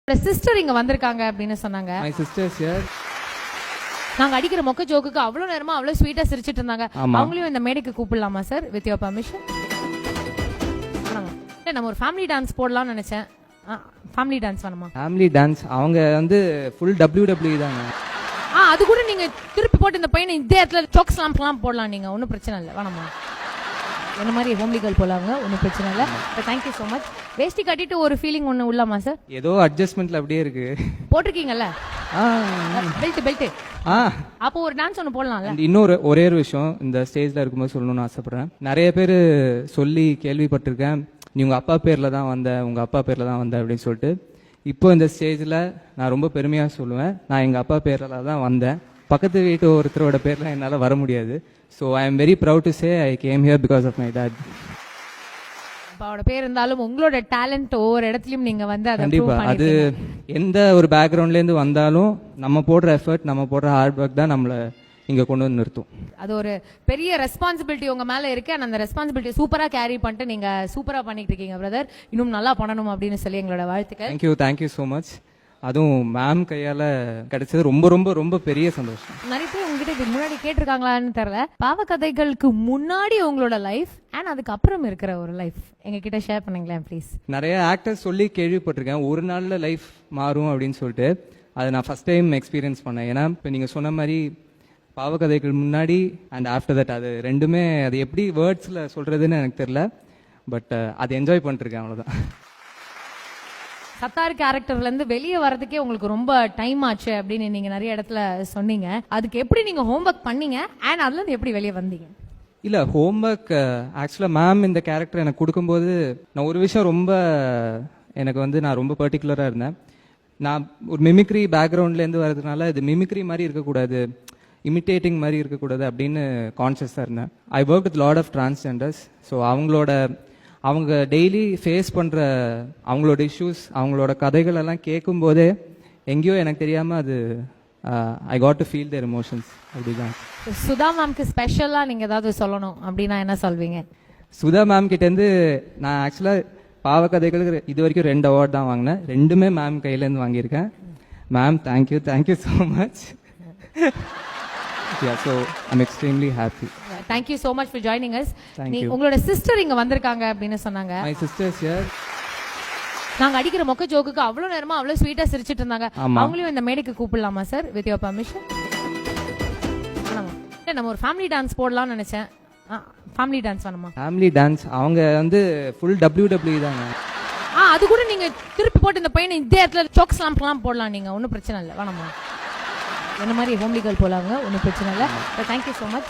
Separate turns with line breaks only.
Sister இங்க வந்திருக்காங்க அப்படின்னு சொன்னாங்க.
My sisters here.
நாங்க அடிக்கிற மொக்க ஜோக்குக்கு அவ்வளவு நேரமா அவ்வளவு ஸ்வீட்டா சிரிச்சிட்டு இருந்தாங்க. அவங்களையும் இந்த மேடைக்கு கூப்பிடலாமா சார்? With your permission. நம்ம ஒரு ஃபேமிலி டான்ஸ் போடலாம்னு நினைச்சேன். ஃபேமிலி டான்ஸ் வேணுமா?
ஃபேமிலி டான்ஸ் அவங்க வந்து ஃபுல் WWE தாங்க.
அது கூட நீங்க திருப்பி போட்டு இந்த பையனை இதே இடத்துல சோக் ஸ்லாம்ப்லாம் போடலாம், நீங்க ஒன்றும் பிரச்சனை இல்லை. வேணாமா? என்ன மாதிரி ஹோம்லி கேர்ள் போலாங்க, ஒன்றும் பிரச்சனை இல்லை. Thank you so much. வேஷ்டி கட்டிட்டு ஒரு ஃபீலிங் ஒன்று உள்ளாமா சார்?
ஏதோ அட்ஜஸ்ட்மெண்ட்ல அப்படியே இருக்கு.
போட்டிருக்கீங்கல்ல பெல்ட். அப்போ ஒரு டான்ஸ் ஒன்று போடலாம்ல.
இன்னொரு ஒரே ஒரு விஷயம் இந்த ஸ்டேஜ்ல இருக்கும்போது சொல்லணும்னு ஆசைப்படுறேன். நிறைய பேர் சொல்லி கேள்விப்பட்டிருக்கேன், நீ உங்க அப்பா பேர்ல தான் வந்த, உங்க அப்பா பேர்ல தான் வந்த அப்படின்னு சொல்லிட்டு. இப்போ இந்த ஸ்டேஜ்ல நான் ரொம்ப பெருமையா சொல்லுவேன், நான் எங்க அப்பா பேர்ல தான் வந்தேன். பக்கத்து வீட்டு ஒருத்தரோட பேர்ல என்னால வர முடியாது. So I am very proud to say I came here because of my dad.
அப்பாவோட பேர் இருந்தாலும் உங்களோட டேலண்ட் ஒவ்வொரு இடத்துலயும் நீங்க வந்து அதை
கண்டிப்பா அது எந்த ஒரு பேக்ரவுண்ட்ல இருந்து வந்தாலும் நம்ம போடுற எஃபர்ட், நம்ம போடுற ஹார்ட் ஒர்க் தான் நம்மள இங்க கொண்டு வந்து நிறுத்தும். அது
ஒரு பெரிய ரெஸ்பான்சிபிலிட்டி உங்க மேல இருக்கு. அந்த ரெஸ்பான்சிபிலிட்டி சூப்பரா கேரி பண்ணிட்டு நீங்க சூப்பரா பண்ணிட்டு இருக்கீங்க பிரதர். இன்னும் நல்லா பண்ணணும் அப்படின்னு சொல்லி எங்களோட வாழ்த்துக்கள்.
Thank you so much. அதுவும் மேம் கையால கிடைச்சது ரொம்ப ரொம்ப ரொம்ப பெரிய சந்தோஷம்.
நிறைய பேர் உங்ககிட்ட இதுக்கு முன்னாடி கேட்டிருக்காங்களான்னு தெரியல. பாவக்கதைகளுக்கு முன்னாடி உங்களோட லைஃப் அண்ட் அதுக்கப்புறம் இருக்கிற ஒரு லைஃப் எங்க கிட்ட ஷேர் பண்ணுங்களேன் ப்ளீஸ்.
நிறைய ஆக்டர்ஸ் சொல்லி கேள்விப்பட்டிருக்கேன் ஒரு நாள்ல லைஃப் மாறும் அப்படின்னு சொல்லிட்டு. அதை நான் ஃபர்ஸ்ட் டைம் எக்ஸ்பீரியன்ஸ் பண்ணேன். ஏன்னா இப்போ நீங்க சொன்ன மாதிரி பாவக்கதைகள் முன்னாடி அண்ட் ஆஃப்டர் தட், அது ரெண்டுமே அது எப்படி வேர்ட்ஸ்ல சொல்றதுன்னு எனக்கு தெரியல. பட் அதை என்ஜாய் பண்ணிருக்கேன், அவ்வளவுதான்.
சத்தார் கேரக்டர்ல இருந்து வெளியே வரதுக்கே உங்களுக்கு ரொம்ப டைம் ஆச்சு அப்படின்னு நீங்க நிறைய இடத்துல சொன்னீங்க. அதுக்கு எப்படி நீங்க ஹோம்ஒர்க் பண்ணீங்க அண்ட் அதுல இருந்து எப்படி வெளியே வந்தீங்க?
இல்ல, ஹோம்ஒர்க் ஆக்சுவலா மேம் இந்த கேரக்டர் எனக்கு கொடுக்கும்போது நான் ஒரு விஷயம் ரொம்ப எனக்கு வந்து நான் ரொம்ப பர்டிகுலரா இருந்தேன். நான் ஒரு மிமிக்ரி பேக்ரவுண்ட்ல இருந்து வர்றதுனால இது மிமிக்ரி மாதிரி இருக்கக்கூடாது, இமிட்டேட்டிங் மாதிரி இருக்கக்கூடாது அப்படின்னு கான்சியஸாக இருந்தேன். I work with lot of transgenders. So அவங்க டெய்லி ஃபேஸ் பண்ணுற அவங்களோட இஷ்யூஸ், அவங்களோட கதைகள் எல்லாம் கேட்கும் போதே எங்கேயோ எனக்கு தெரியாமல் அது I got to feel there emotions. அப்படிதான்.
சுதா மேம்க்கு ஸ்பெஷலாக நீங்கள் ஏதாவது சொல்லணும் அப்படின்னா என்ன சொல்வீங்க?
சுதா மேம் கிட்டேருந்து நான் ஆக்சுவலாக பாவக்கதைகளுக்கு இது வரைக்கும் 2 அவார்ட் தான் வாங்கினேன். 2மே மேம் கையிலேருந்து வாங்கியிருக்கேன். Ma'am thank you so much. Yeah, so I'm extremely happy.
Thank you so much for joining us.
Thank you.
உங்களோட சிஸ்டர் இங்க வந்திருக்காங்க அப்படின்னு சொன்னாங்க.
My sisters here.
நாங்க அடிக்கிற மொக்க ஜோக்குக்கு அவ்வளவு நேரமா அவ்வளவு ஸ்வீட்டா சிரிச்சிட்டு இருந்தாங்க. அவங்களையும் இந்த மேடைக்கு கூப்பிடலாமா சார்? With your permission. நம்ம ஒரு ஃபேமிலி டான்ஸ் போடலாம்னு நினைச்சேன். ஃபேமிலி டான்ஸ் வேணுமா? ஃபேமிலி
டான்ஸ் அவங்க வந்து ஃபுல் WWE தாங்க.
அது கூட நீங்க திருப்பி போட்டு இந்த பையனை இதே இடத்துல சோக் ஸ்லாம்ப்லாம் போடலாம், நீங்க ஒன்றும் பிரச்சனை இல்லை. வேணாமா? என்ன மாதிரி ஹோம்லி கேர்ள் போலாங்க, ஒன்றும் பிரச்சனை இல்லை. Thank you so much.